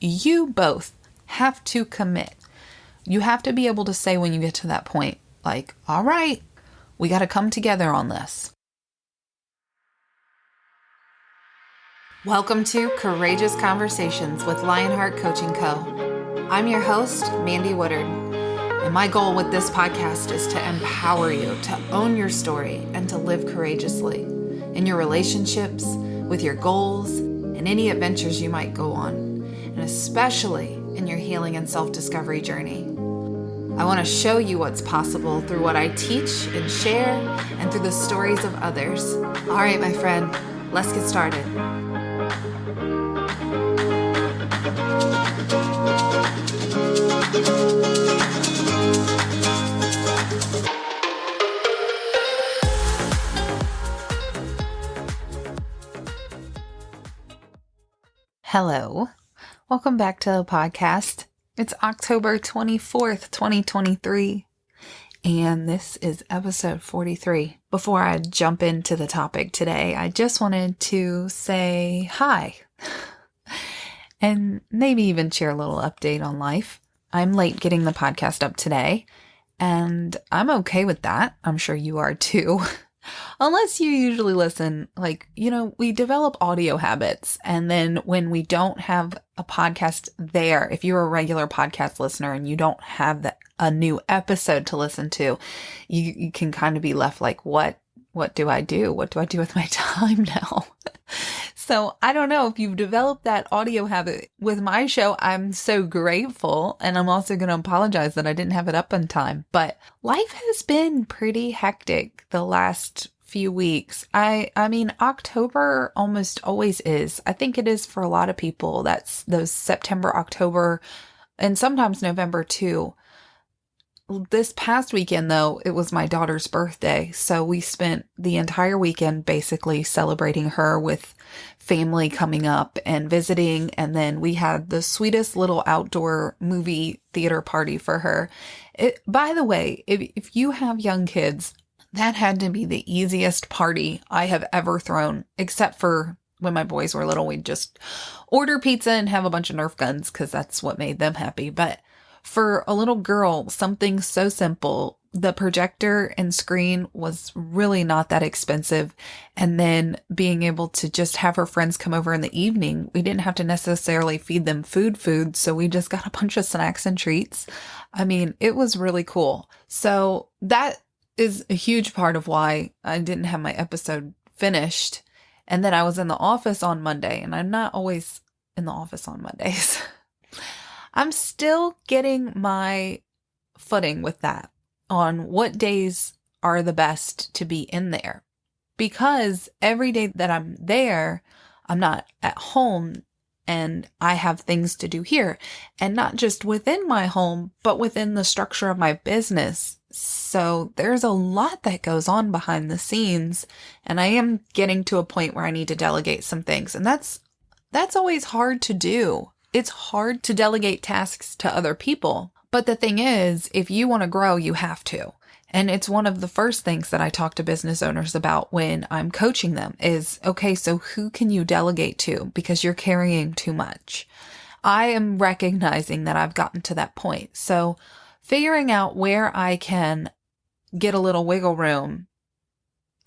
you both have to commit. You have to be able to say when you get to that point, like, all right, we got to come together on this. Welcome to Courageous Conversations with Lionheart Coaching Co. I'm your host, Mandy Woodard, and my goal with this podcast is to empower you to own your story and to live courageously in your relationships, with your goals, and any adventures you might go on, and especially in your healing and self-discovery journey. I want to show you what's possible through what I teach and share and through the stories of others. All right, my friend, let's get started. Hello, welcome back to the podcast. It's October 24th, 2023, and this is episode 43. Before I jump into the topic today, I just wanted to say hi and maybe even share a little update on life. I'm late getting the podcast up today, and I'm okay with that. I'm sure you are too. Unless you usually listen, we develop audio habits. And then when we don't have a podcast there, if you're a regular podcast listener and you don't have a new episode to listen to, you can kind of be left like, what do I do? What do I do with my time now? So I don't know if you've developed that audio habit with my show. I'm so grateful. And I'm also going to apologize that I didn't have it up on time. But life has been pretty hectic the last few weeks. I mean, October almost always is. I think it is for a lot of people. That's those September, October, and sometimes November too. This past weekend, though, it was my daughter's birthday. So we spent the entire weekend basically celebrating her with family coming up and visiting. And then we had the sweetest little outdoor movie theater party for her. By the way, if you have young kids, that had to be the easiest party I have ever thrown, except for when my boys were little. We'd just order pizza and have a bunch of Nerf guns because that's what made them happy. But for a little girl, something so simple, the projector and screen was really not that expensive. And then being able to just have her friends come over in the evening, we didn't have to necessarily feed them food. So we just got a bunch of snacks and treats. I mean, it was really cool. So that is a huge part of why I didn't have my episode finished. And then I was in the office on Monday, and I'm not always in the office on Mondays. I'm still getting my footing with that on what days are the best to be in there, because every day that I'm there, I'm not at home and I have things to do here, and not just within my home, but within the structure of my business. So there's a lot that goes on behind the scenes, and I am getting to a point where I need to delegate some things. And that's always hard to do. It's hard to delegate tasks to other people. But the thing is, if you want to grow, you have to. And it's one of the first things that I talk to business owners about when I'm coaching them is, okay, so who can you delegate to? Because you're carrying too much. I am recognizing that I've gotten to that point. So figuring out where I can get a little wiggle room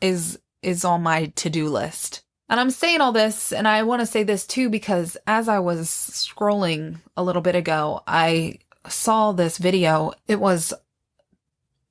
is on my to-do list. And I'm saying all this, and I want to say this too, because as I was scrolling a little bit ago, I saw this video. It was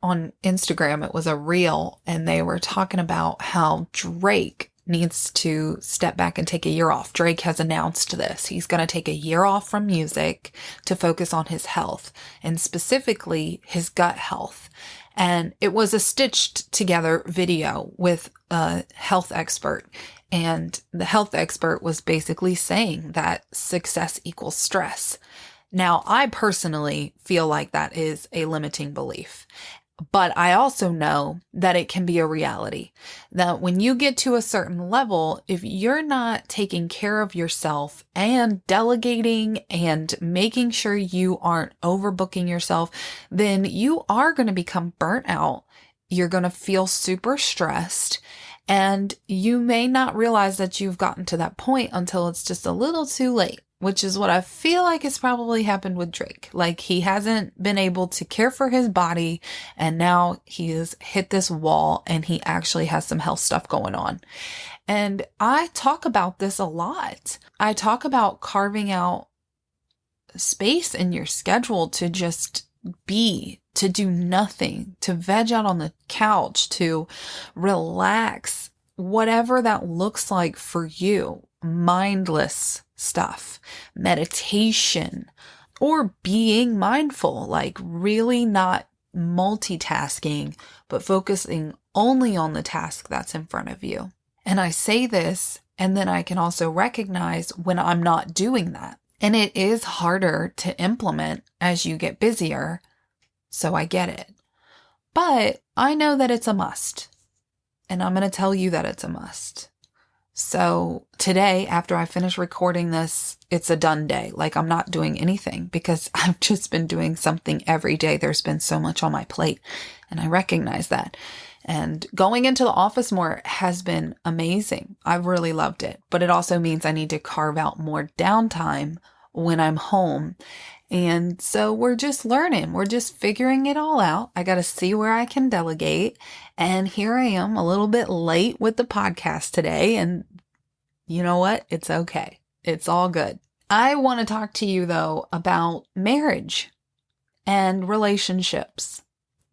on Instagram. It was a reel, and they were talking about how Drake needs to step back and take a year off. Drake has announced this. He's going to take a year off from music to focus on his health, and specifically his gut health. And it was a stitched together video with a health expert. And the health expert was basically saying that success equals stress. Now, I personally feel like that is a limiting belief. But I also know that it can be a reality, that when you get to a certain level, if you're not taking care of yourself and delegating and making sure you aren't overbooking yourself, then you are going to become burnt out. You're going to feel super stressed, And you may not realize that you've gotten to that point until it's just a little too late, which is what I feel like has probably happened with Drake. Like, he hasn't been able to care for his body, and now he has hit this wall and he actually has some health stuff going on. And I talk about this a lot. I talk about carving out space in your schedule to just be, to do nothing, to veg out on the couch, to relax, whatever that looks like for you. Mindless stuff, meditation, or being mindful, like really not multitasking, but focusing only on the task that's in front of you. And I say this, and then I can also recognize when I'm not doing that. And it is harder to implement as you get busier, so I get it. But I know that it's a must, and I'm going to tell you that it's a must. So today, after I finish recording this, it's a done day. Like, I'm not doing anything because I've just been doing something every day. There's been so much on my plate, and I recognize that. And going into the office more has been amazing. I've really loved it, but it also means I need to carve out more downtime when I'm home. And so we're just learning. We're just figuring it all out. I got to see where I can delegate. And here I am a little bit late with the podcast today. And you know what? It's okay. It's all good. I want to talk to you though about marriage and relationships.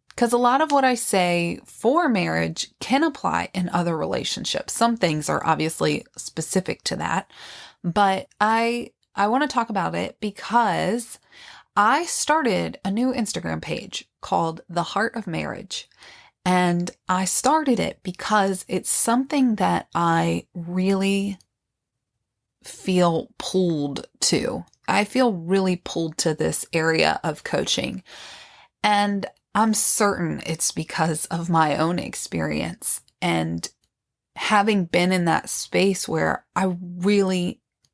Because a lot of what I say for marriage can apply in other relationships. Some things are obviously specific to that, but I want to talk about it because I started a new Instagram page called The Heart of Marriage. And I started it because it's something that I really feel pulled to. I feel really pulled to this area of coaching. And I'm certain it's because of my own experience and having been in that space where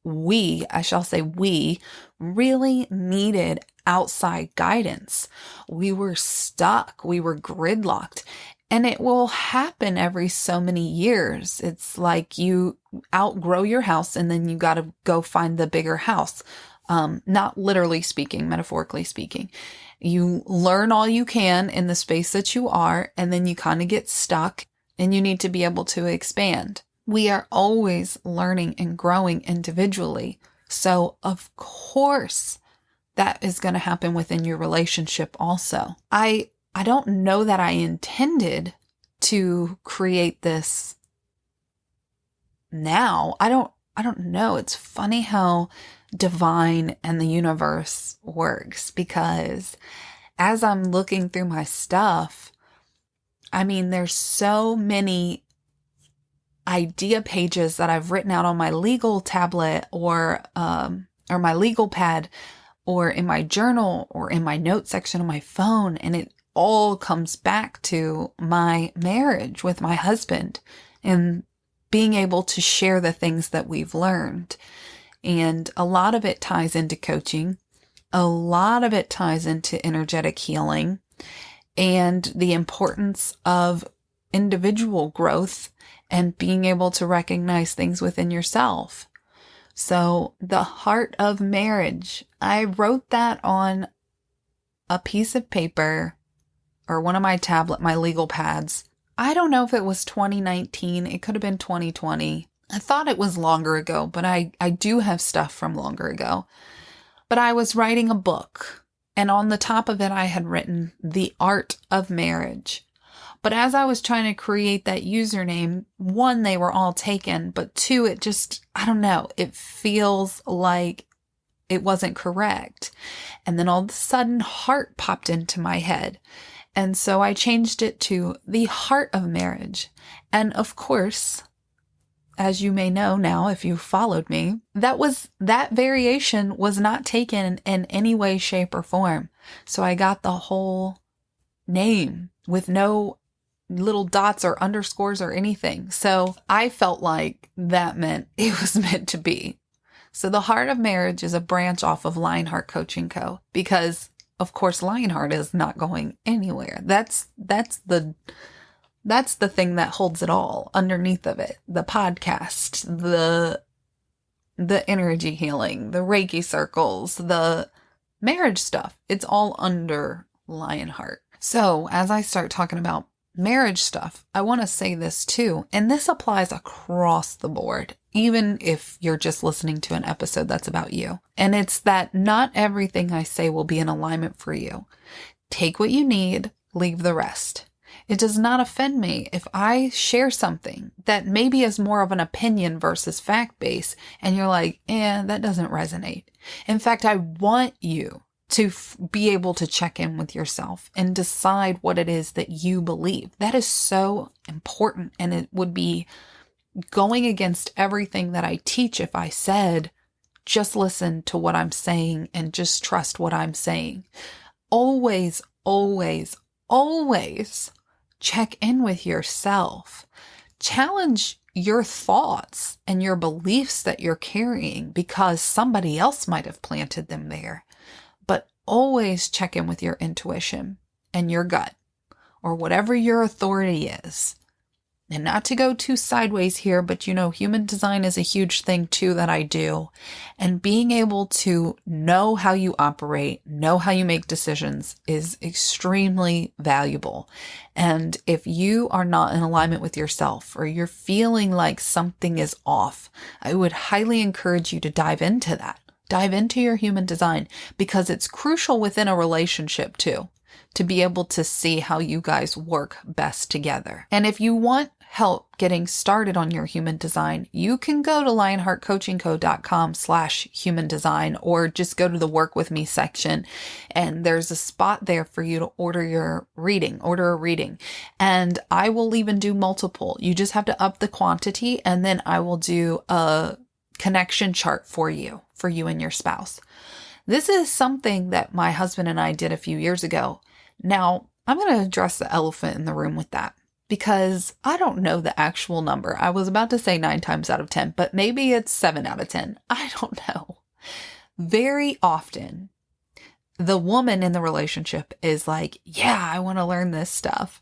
we really needed outside guidance. We were stuck. We were gridlocked. And it will happen every so many years. It's like you outgrow your house and then you got to go find the bigger house. Not literally speaking, metaphorically speaking. You learn all you can in the space that you are, and then you kind of get stuck and you need to be able to expand. We are always learning and growing individually. So of course that is going to happen within your relationship also. I don't know that I intended to create this now. I don't know. It's funny how divine and the universe works, because as I'm looking through my stuff, I mean, there's so many idea pages that I've written out on my legal tablet or my legal pad or in my journal or in my note section on my phone. And it all comes back to my marriage with my husband and being able to share the things that we've learned. And a lot of it ties into coaching. A lot of it ties into energetic healing and the importance of individual growth and being able to recognize things within yourself. So the heart of marriage, I wrote that on a piece of paper or one of my legal pads. I don't know if it was 2019. It could have been 2020. I thought it was longer ago, but I do have stuff from longer ago. But I was writing a book, and on the top of it, I had written The Art of Marriage. But as I was trying to create that username, one, they were all taken, but two, it just, I don't know, it feels like it wasn't correct. And then all of a sudden, heart popped into my head. And so I changed it to The Heart of Marriage. And of course, as you may know now, if you followed me, that variation was not taken in any way, shape, or form. So I got the whole name with no little dots or underscores or anything. So I felt like that meant it was meant to be. So The Heart of Marriage is a branch off of Lionheart Coaching Co. Because of course Lionheart is not going anywhere. That's the That's the thing that holds it all underneath of it. The podcast, the energy healing, the Reiki circles, the marriage stuff. It's all under Lionheart. So as I start talking about marriage stuff, I want to say this too, and this applies across the board, even if you're just listening to an episode that's about you. And it's that not everything I say will be in alignment for you. Take what you need, leave the rest. It does not offend me if I share something that maybe is more of an opinion versus fact-based, and you're like, that doesn't resonate. In fact, I want you to be able to check in with yourself and decide what it is that you believe. That is so important, and it would be going against everything that I teach if I said, just listen to what I'm saying and just trust what I'm saying. Always, always, always check in with yourself. Challenge your thoughts and your beliefs that you're carrying because somebody else might have planted them there. But always check in with your intuition and your gut or whatever your authority is. And not to go too sideways here, but human design is a huge thing too that I do. And being able to know how you operate, know how you make decisions is extremely valuable. And if you are not in alignment with yourself or you're feeling like something is off, I would highly encourage you to dive into that. Dive into your human design because it's crucial within a relationship too, to be able to see how you guys work best together. And if you want help getting started on your human design, you can go to lionheartcoachingco.com/human design or just go to the work with me section. And there's a spot there for you to order a reading. And I will even do multiple. You just have to up the quantity, and then I will do a connection chart for you and your spouse. This is something that my husband and I did a few years ago. Now, I'm going to address the elephant in the room with that because I don't know the actual number. I was about to say 9 times out of 10, but maybe it's 7 out of 10. I don't know. Very often, the woman in the relationship is like, yeah, I want to learn this stuff.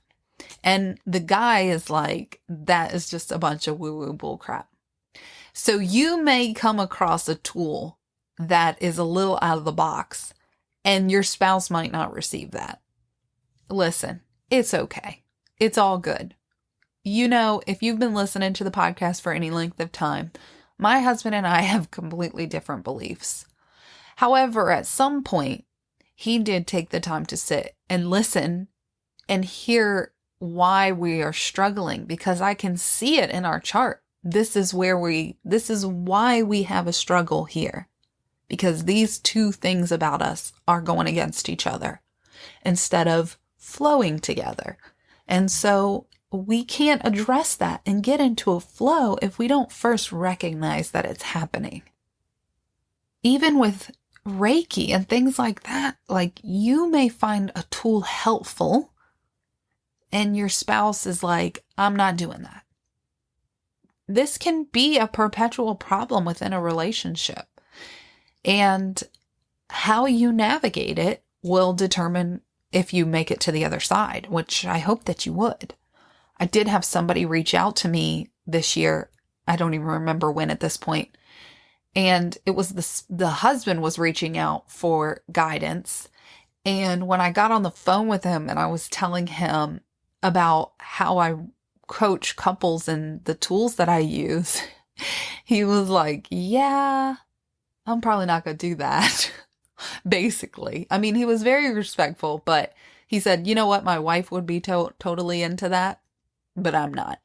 And the guy is like, that is just a bunch of woo-woo bull crap. So you may come across a tool that is a little out of the box and your spouse might not receive that. Listen, it's okay. It's all good. If you've been listening to the podcast for any length of time, my husband and I have completely different beliefs. However, at some point, he did take the time to sit and listen and hear why we are struggling because I can see it in our chart. This is why we have a struggle here. Because these two things about us are going against each other instead of flowing together. And so we can't address that and get into a flow if we don't first recognize that it's happening. Even with Reiki and things like that, like you may find a tool helpful and your spouse is like, I'm not doing that. This can be a perpetual problem within a relationship. And how you navigate it will determine if you make it to the other side, which I hope that you would. I did have somebody reach out to me this year. I don't even remember when at this point. And it was the husband was reaching out for guidance. And when I got on the phone with him and I was telling him about how I coach couples and the tools that I use, he was like, yeah, I'm probably not going to do that. Basically. I mean, he was very respectful, but he said, you know what? My wife would be totally into that, but I'm not.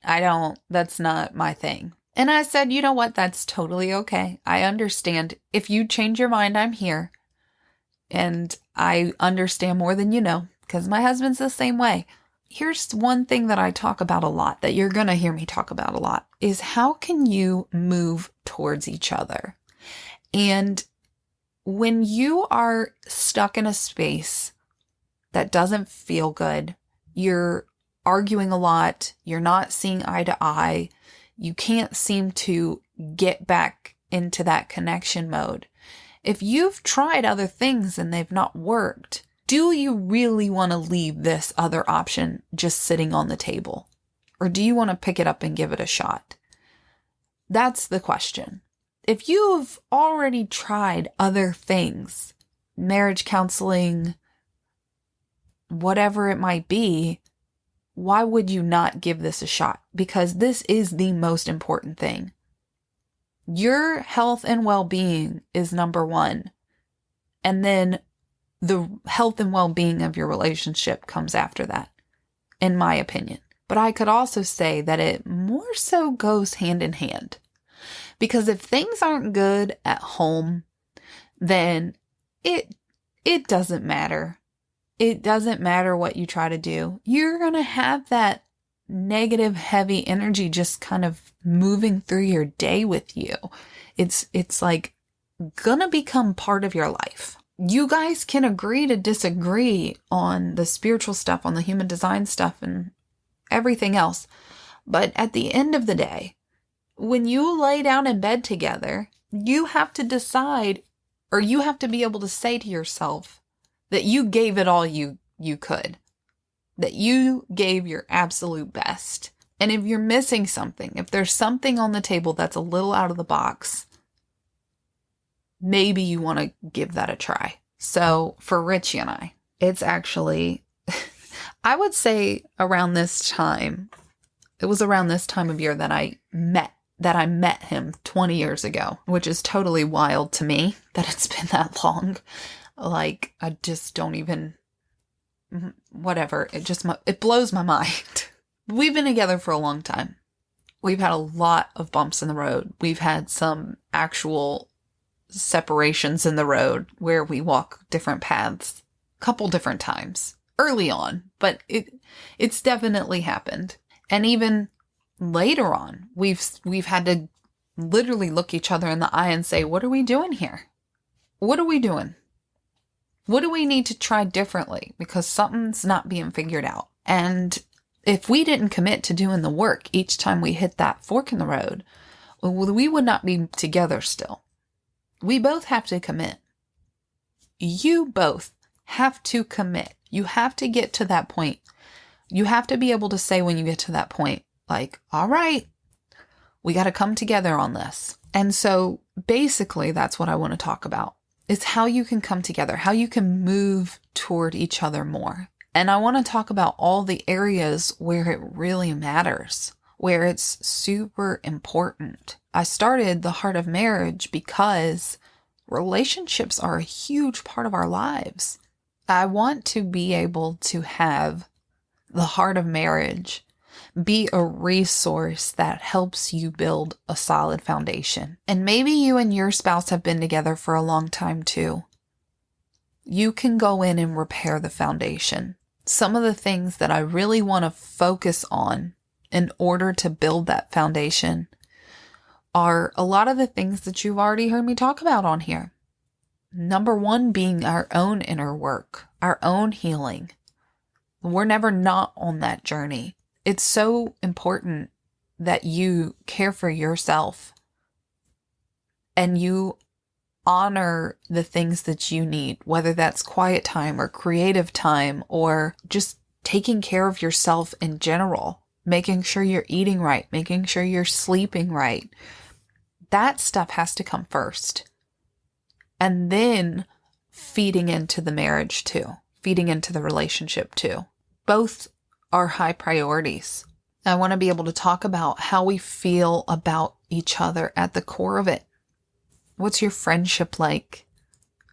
That's not my thing. And I said, you know what? That's totally okay. I understand. If you change your mind, I'm here. And I understand more than you know, because my husband's the same way. Here's one thing that I talk about a lot, that you're going to hear me talk about a lot, is how can you move towards each other? And when you are stuck in a space that doesn't feel good, you're arguing a lot, you're not seeing eye to eye, you can't seem to get back into that connection mode. If you've tried other things and they've not worked, do you really want to leave this other option just sitting on the table? Or do you want to pick it up and give it a shot? That's the question. If you've already tried other things, marriage counseling, whatever it might be, why would you not give this a shot? Because this is the most important thing. Your health and well-being is number one. And then the health and well-being of your relationship comes after that, in my opinion. But I could also say that it more so goes hand in hand. Because if things aren't good at home, then it doesn't matter. It doesn't matter what you try to do. You're going to have that negative, heavy energy just kind of moving through your day with you. It's like going to become part of your life. You guys can agree to disagree on the spiritual stuff, on the human design stuff, and everything else. But at the end of the day, when you lay down in bed together, you have to decide, or you have to be able to say to yourself that you gave it all you could, that you gave your absolute best. And if you're missing something, if there's something on the table that's a little out of the box, maybe you want to give that a try. So for Richie and I, it's actually, I would say around this time, it was around this time of year that I met him 20 years ago, which is totally wild to me that it's been that long. Like, I just don't even, whatever. It blows my mind. We've been together for a long time. We've had a lot of bumps in the road. We've had some actual separations in the road where we walk different paths a couple different times early on, but it's definitely happened. And even later on, we've had to literally look each other in the eye and say, what are we doing here? What are we doing? What do we need to try differently? Because something's not being figured out. And if we didn't commit to doing the work each time we hit that fork in the road, we would not be together still. We both have to commit. You both have to commit. You have to get to that point. You have to be able to say when you get to that point, like, all right, we got to come together on this. And so basically that's what I want to talk about. It's how you can come together, how you can move toward each other more. And I want to talk about all the areas where it really matters, where it's super important. I started the Heart of Marriage because relationships are a huge part of our lives. I want to be able to have the Heart of Marriage be a resource that helps you build a solid foundation. And maybe you and your spouse have been together for a long time too. You can go in and repair the foundation. Some of the things that I really want to focus on in order to build that foundation are a lot of the things that you've already heard me talk about on here. Number one being our own inner work, our own healing. We're never not on that journey. It's so important that you care for yourself and you honor the things that you need, whether that's quiet time or creative time or just taking care of yourself in general, making sure you're eating right, making sure you're sleeping right. That stuff has to come first. And then feeding into the marriage too, feeding into the relationship too. Both are high priorities. I want to be able to talk about how we feel about each other at the core of it. What's your friendship like?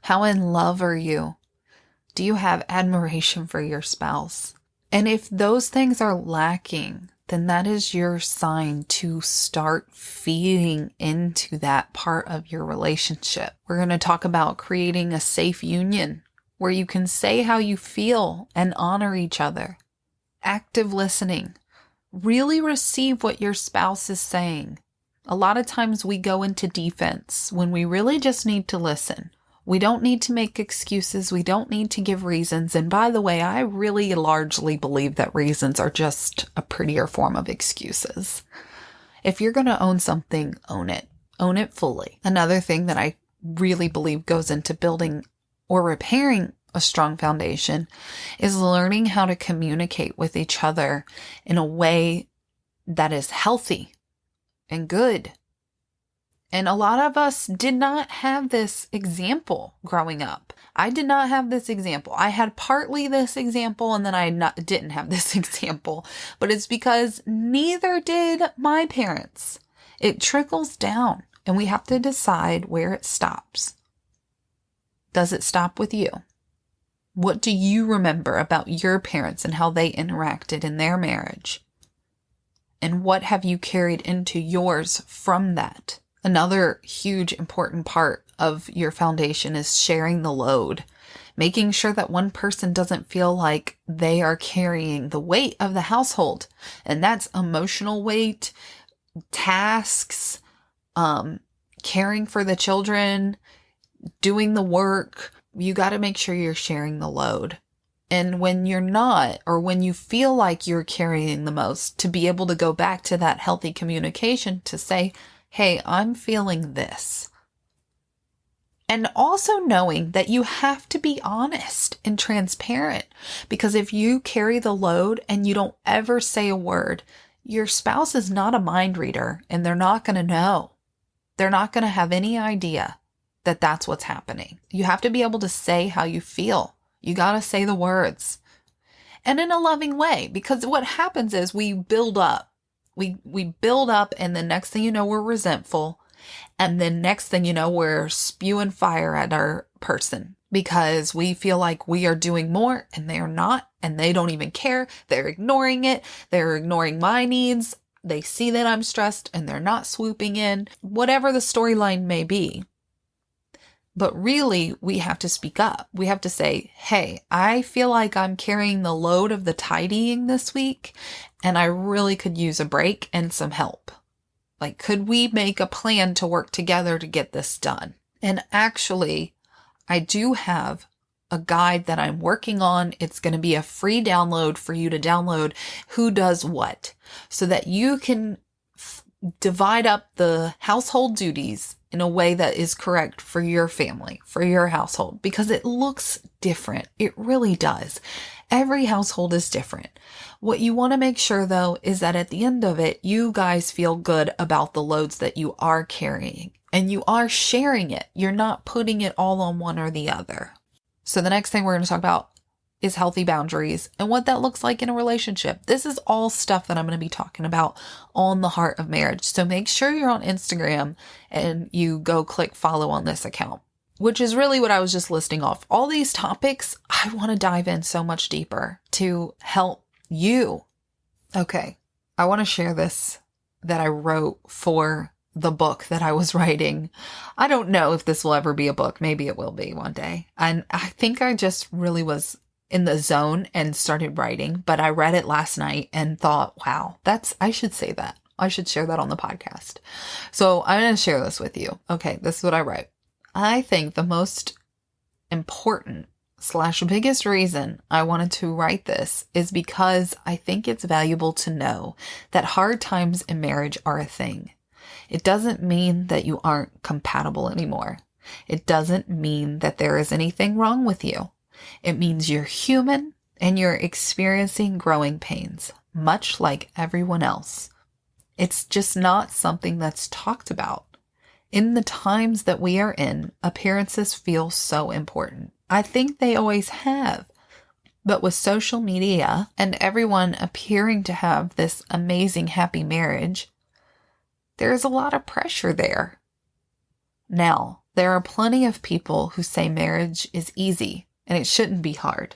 How in love are you? Do you have admiration for your spouse? And if those things are lacking, then that is your sign to start feeding into that part of your relationship. We're going to talk about creating a safe union where you can say how you feel and honor each other. Active listening. Really receive what your spouse is saying. A lot of times we go into defense when we really just need to listen. We don't need to make excuses. We don't need to give reasons. And by the way, I really largely believe that reasons are just a prettier form of excuses. If you're going to own something, own it. Own it fully. Another thing that I really believe goes into building or repairing a strong foundation is learning how to communicate with each other in a way that is healthy and good. And a lot of us did not have this example growing up. I did not have this example. I had partly this example, and then I didn't have this example. But it's because neither did my parents. It trickles down, and we have to decide where it stops. Does it stop with you? What do you remember about your parents and how they interacted in their marriage? And what have you carried into yours from that? Another huge important part of your foundation is sharing the load, making sure that one person doesn't feel like they are carrying the weight of the household. And that's emotional weight, tasks, caring for the children, doing the work. You got to make sure you're sharing the load. And when you're not, or when you feel like you're carrying the most, to be able to go back to that healthy communication to say, hey, I'm feeling this. And also knowing that you have to be honest and transparent, because if you carry the load and you don't ever say a word, your spouse is not a mind reader, and they're not going to know. They're not going to have any idea that that's what's happening. You have to be able to say how you feel. You got to say the words, and in a loving way, because what happens is we build up. We build up, and the next thing you know, we're resentful. And then next thing you know, we're spewing fire at our person because we feel like we are doing more and they are not, and they don't even care. They're ignoring it. They're ignoring my needs. They see that I'm stressed and they're not swooping in, whatever the storyline may be. But really, we have to speak up. We have to say, hey, I feel like I'm carrying the load of the tidying this week, and I really could use a break and some help. Like, could we make a plan to work together to get this done? And actually, I do have a guide that I'm working on. It's going to be a free download for you to download who does what, so that you can divide up the household duties in a way that is correct for your family, for your household, because it looks different. It really does. Every household is different. What you want to make sure, though, is that at the end of it, you guys feel good about the loads that you are carrying, and you are sharing it. You're not putting it all on one or the other. So the next thing we're going to talk about is healthy boundaries and what that looks like in a relationship. This is all stuff that I'm going to be talking about on the Heart of Marriage. So make sure you're on Instagram and you go click follow on this account, which is really what I was just listing off. All these topics, I want to dive in so much deeper to help you. Okay, I want to share this that I wrote for the book that I was writing. I don't know if this will ever be a book. Maybe it will be one day. And I think I just really was in the zone and started writing, but I read it last night and thought, wow, I should say that. I should share that on the podcast. So I'm going to share this with you. Okay, this is what I wrote. I think the most important / biggest reason I wanted to write this is because I think it's valuable to know that hard times in marriage are a thing. It doesn't mean that you aren't compatible anymore. It doesn't mean that there is anything wrong with you. It means you're human and you're experiencing growing pains, much like everyone else. It's just not something that's talked about. In the times that we are in, appearances feel so important. I think they always have. But with social media and everyone appearing to have this amazing happy marriage, there's a lot of pressure there. Now, there are plenty of people who say marriage is easy and it shouldn't be hard.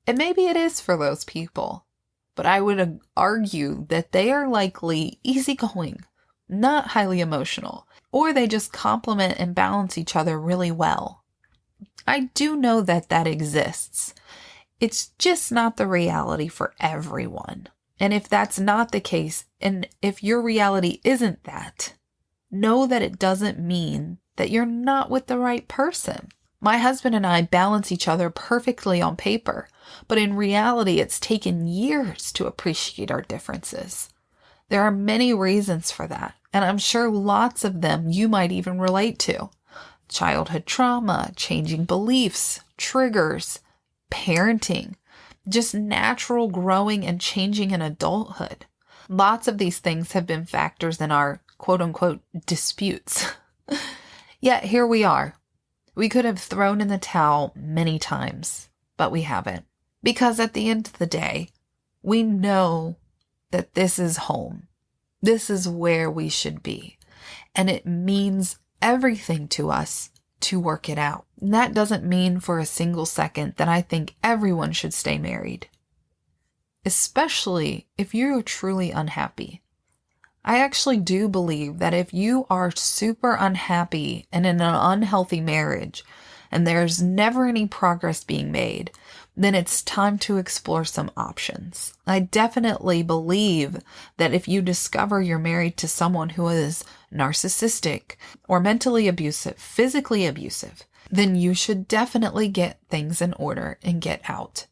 And maybe it is for those people, but I would argue that they are likely easygoing, not highly emotional, or they just complement and balance each other really well. I do know that that exists. It's just not the reality for everyone. And if that's not the case, and if your reality isn't that, know that it doesn't mean that you're not with the right person. My husband and I balance each other perfectly on paper, but in reality, it's taken years to appreciate our differences. There are many reasons for that, and I'm sure lots of them you might even relate to. Childhood trauma, changing beliefs, triggers, parenting, just natural growing and changing in adulthood. Lots of these things have been factors in our quote unquote disputes. Yet here we are. We could have thrown in the towel many times, but we haven't. Because at the end of the day, we know that this is home. This is where we should be. And it means everything to us to work it out. And that doesn't mean for a single second that I think everyone should stay married. Especially if you're truly unhappy. I actually do believe that if you are super unhappy and in an unhealthy marriage, and there's never any progress being made, then it's time to explore some options. I definitely believe that if you discover you're married to someone who is narcissistic or mentally abusive, physically abusive, then you should definitely get things in order and get out.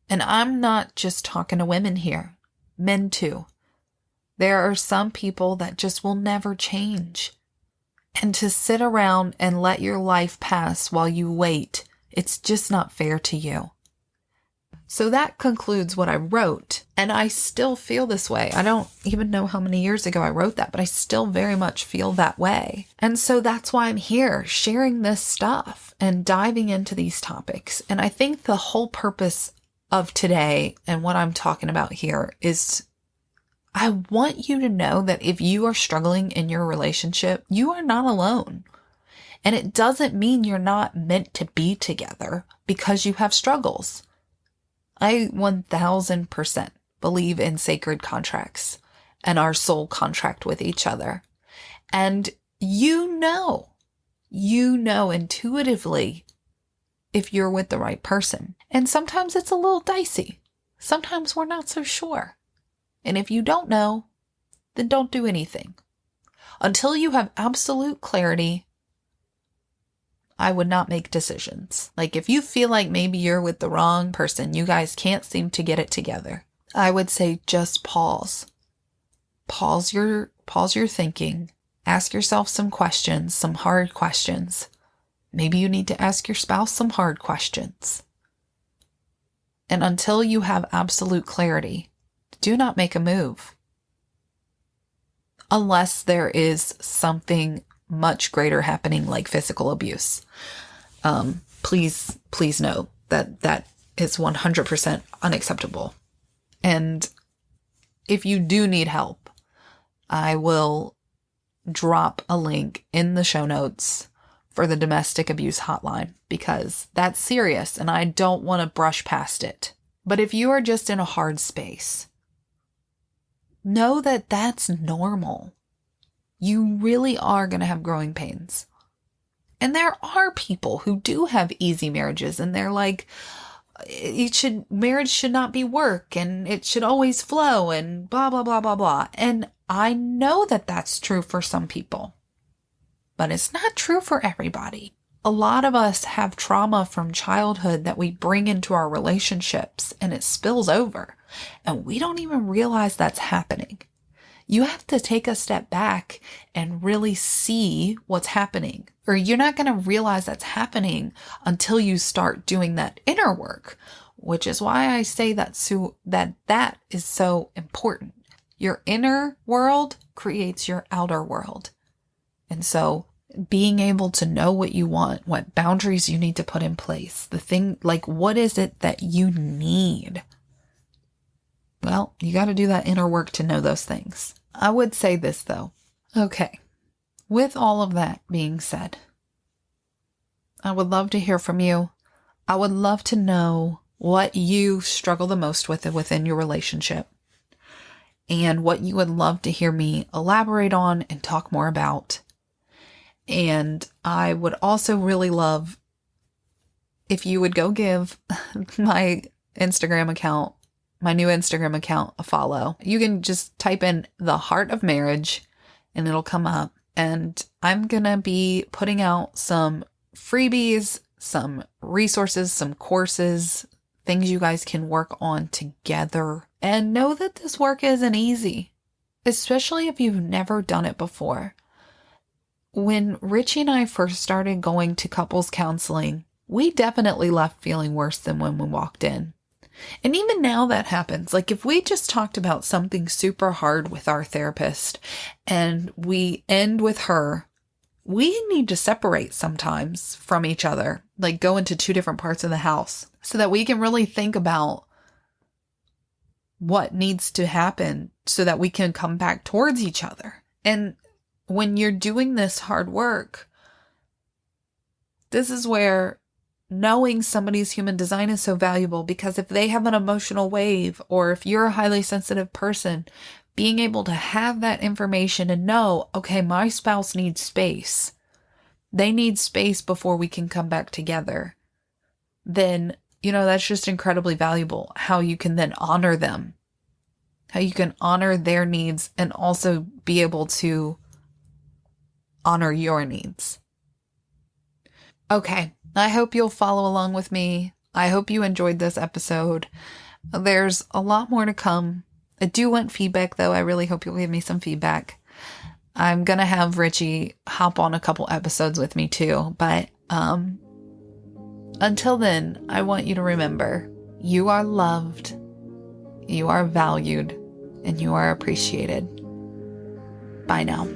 And I'm not just talking to women here, men too. There are some people that just will never change. And to sit around and let your life pass while you wait, it's just not fair to you. So that concludes what I wrote. And I still feel this way. I don't even know how many years ago I wrote that, but I still very much feel that way. And so that's why I'm here sharing this stuff and diving into these topics. And I think the whole purpose of today and what I'm talking about here is I want you to know that if you are struggling in your relationship, you are not alone. And it doesn't mean you're not meant to be together because you have struggles. I 1000% believe in sacred contracts and our soul contract with each other. And you know intuitively if you're with the right person. And sometimes it's a little dicey. Sometimes we're not so sure. And if you don't know, then don't do anything. Until you have absolute clarity, I would not make decisions. Like if you feel like maybe you're with the wrong person, you guys can't seem to get it together, I would say just pause. Pause your thinking. Ask yourself some questions, some hard questions. Maybe you need to ask your spouse some hard questions. And until you have absolute clarity, do not make a move. Unless there is something much greater happening like physical abuse. Please know that is 100% unacceptable. And if you do need help, I will drop a link in the show notes for the domestic abuse hotline because that's serious and I don't want to brush past it. But if you are just in a hard space, know that that's normal. You really are going to have growing pains. And there are people who do have easy marriages and they're like, marriage should not be work and it should always flow and blah, blah, blah, blah, blah. And I know that that's true for some people, but it's not true for everybody. A lot of us have trauma from childhood that we bring into our relationships and it spills over and we don't even realize that's happening. You have to take a step back and really see what's happening, or you're not going to realize that's happening until you start doing that inner work, which is why I say that is so important. Your inner world creates your outer world. And so being able to know what you want, what boundaries you need to put in place, what is it that you need? Well, you got to do that inner work to know those things. I would say this though. Okay. With all of that being said, I would love to hear from you. I would love to know what you struggle the most with within your relationship and what you would love to hear me elaborate on and talk more about. And I would also really love if you would go give my Instagram account, my new Instagram account, a follow. You can just type in The Heart of Marriage and it'll come up. And I'm going to be putting out some freebies, some resources, some courses, things you guys can work on together. And know that this work isn't easy, especially if you've never done it before. When Richie and I first started going to couples counseling, we definitely left feeling worse than when we walked in. And even now that happens. Like if we just talked about something super hard with our therapist and we end with her, we need to separate sometimes from each other, like go into two different parts of the house so that we can really think about what needs to happen so that we can come back towards each other. And when you're doing this hard work, this is where knowing somebody's human design is so valuable, because if they have an emotional wave, or if you're a highly sensitive person, being able to have that information and know, okay, my spouse needs space. They need space before we can come back together. Then, that's just incredibly valuable. How you can then honor them, how you can honor their needs and also be able to honor your needs. Okay, I hope you'll follow along with me. I hope you enjoyed this episode. There's a lot more to come. I do want feedback, though. I really hope you'll give me some feedback. I'm going to have Richie hop on a couple episodes with me, too. But until then, I want you to remember, you are loved, you are valued, and you are appreciated. Bye now.